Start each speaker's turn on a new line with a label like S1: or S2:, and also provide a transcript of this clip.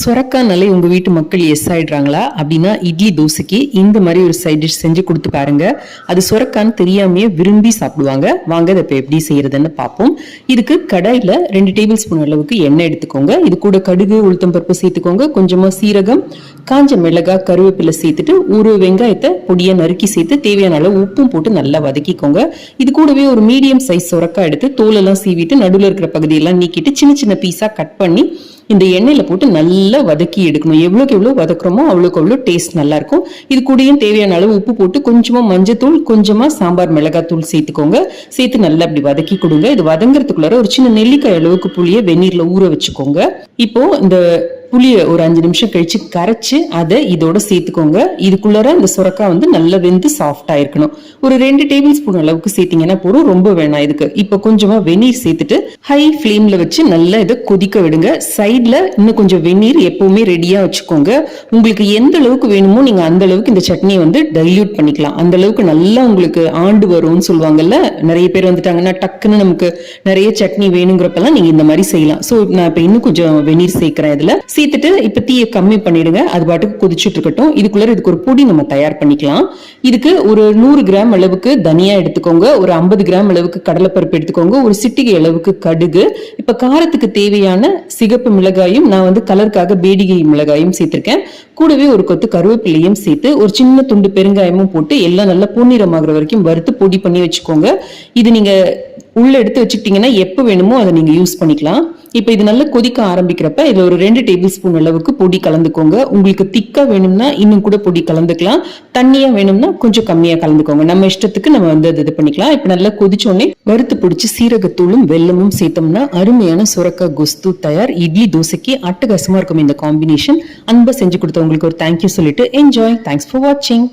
S1: சொரக்கானாலே உங்க வீட்டு மக்கள் எஸ் ஆயிடுறாங்களா அப்படின்னா இட்லி தோசைக்கு இந்த மாதிரி ஒரு சைட் டிஷ் செஞ்சு கொடுத்து பாருங்க. அது சொரக்கான்னு தெரியாமையே விரும்பி சாப்பிடுவாங்க. வாங்க அதை இப்போ எப்படி செய்யறதுன்னு பார்ப்போம். இதுக்கு கடாயில 2 டேபிள் ஸ்பூன் அளவுக்கு எண்ணெய் எடுத்துக்கோங்க. இது கூட கடுகு, உளுத்தம் பருப்பு சேர்த்துக்கோங்க. கொஞ்சமா சீரகம், காஞ்ச மிளகாய், கருவேப்பிலை சேர்த்துட்டு ஒரு வெங்காயத்தை பொடியா நறுக்கி சேர்த்து தேவையான அளவு உப்பும் போட்டு நல்லா வதக்கிக்கோங்க. இது கூடவே ஒரு மீடியம் சைஸ் சொரக்காய் எடுத்து தோலெல்லாம் சீவிட்டு நடுவில் இருக்கிற பகுதியெல்லாம் நீக்கிட்டு சின்ன சின்ன பீஸா கட் பண்ணி இந்த எண்ணெயில போட்டு நல்லா வதக்கி எடுக்கணும். எவ்வளோக்கு எவ்வளோ வதக்குறோமோ அவ்வளோக்கு அவ்வளோ டேஸ்ட் நல்லா இருக்கும். இது கூடயும் தேவையான அளவு உப்பு போட்டு கொஞ்சமா மஞ்சத்தூள், கொஞ்சமா சாம்பார் மிளகாத்தூள் சேர்த்துக்கோங்க. சேர்த்து நல்லா இப்படி வதக்கி கொடுங்க. இது வதங்குறதுக்குள்ளார ஒரு சின்ன நெல்லிக்காய் அளவுக்கு புளிய வெந்நீர்ல ஊற வச்சுக்கோங்க. இப்போ இந்த புளிய ஒரு 5 நிமிஷம் கழிச்சு கரைச்சு அதை இதோட சேர்த்துக்கோங்க. இதுக்குள்ளார இந்த சுரக்காய் நல்லா வெந்து சாஃப்டா இருக்கணும். ஒரு 2 டேபிள் ஸ்பூன் அளவுக்கு சேர்த்தீங்கன்னா போதும், ரொம்ப வேணாம் இதுக்கு. இப்போ கொஞ்சமா வெந்நீர் சேர்த்துட்டு ஹை ஃபிளேம்ல வச்சு நல்லா இதை கொதிக்க விடுங்க. சைட்ல இன்னும் கொஞ்சம் வெந்நீர் எப்பவுமே ரெடியா வச்சுக்கோங்க. உங்களுக்கு எந்த அளவுக்கு வேணுமோ நீங்க அந்த அளவுக்கு இந்த சட்னியை டைல்யூட் பண்ணிக்கலாம். அந்த அளவுக்கு நல்லா உங்களுக்கு ஆண்டு வரும்னு சொல்லுவாங்கல்ல. நிறைய பேர் வந்துட்டாங்கன்னா டக்குன்னு நமக்கு நிறைய சட்னி வேணுங்கிறப்பெல்லாம் நீங்க இந்த மாதிரி செய்யலாம். சோ நான் இப்ப இன்னும் கொஞ்சம் வெந்நீர் சேர்க்கிறேன். இதுல சேர்த்துட்டு இப்ப தீயை கம்மி பண்ணிடுங்க. அது பாட்டுக்கு கொதிச்சுட்டு இருக்கட்டும். இதுக்குள்ள இதுக்கு ஒரு பொடி நம்ம தயார் பண்ணிக்கலாம். இதுக்கு ஒரு 100 கிராம் அளவுக்கு தனியா எடுத்துக்கோங்க. ஒரு 50 கிராம் அளவுக்கு கடலைப்பருப்பு எடுத்துக்கோங்க. ஒரு சிட்டிகை அளவுக்கு கடுகு. இப்ப காரத்துக்கு தேவையான சிகப்பு மிளகாயும், நான் கலருக்காக பேடிகை மிளகாயும் சேர்த்திருக்கேன். கூடவே ஒரு கொத்து கருவேப்பிலையும் சேர்த்து ஒரு சின்ன துண்டு பெருங்காயமும் போட்டு எல்லாம் நல்லா பொன்னிறமாகிற வரைக்கும் வறுத்து பொடி பண்ணி வச்சுக்கோங்க. இது நீங்க உள்ள எடுத்து வச்சுக்கிட்டீங்கன்னா எப்ப வேணுமோ அதை நீங்க யூஸ் பண்ணிக்கலாம். இப்ப இது நல்லா கொதிக்க ஆரம்பிக்கிறப்ப இதுல ஒரு 2 டேபிள் ஸ்பூன் அளவுக்கு பொடி கலந்துக்கோங்க. உங்களுக்கு திக்கா வேணும்னா இன்னும் கூட பொடி கலந்துக்கலாம். தண்ணியா வேணும்னா கொஞ்சம் கம்மியா கலந்துக்கோங்க. நம்ம இஷ்டத்துக்கு நம்ம இது பண்ணிக்கலாம். இப்ப நல்லா கொதிச்சோடனே வறுத்து பிடிச்சி சீரகத்தூளும் வெல்லமும் சேர்த்தோம்னா அருமையான சுரக்காய் குஸ்து தயார். இட்லி தோசைக்கு அட்டகாசமா இருக்கும் இந்த காம்பினேஷன். அன்பா செஞ்சு கொடுத்தவங்களுக்கு ஒரு தேங்க்யூ சொல்லிட்டு என்ஜாய். தேங்க்ஸ் ஃபார் வாட்சிங்.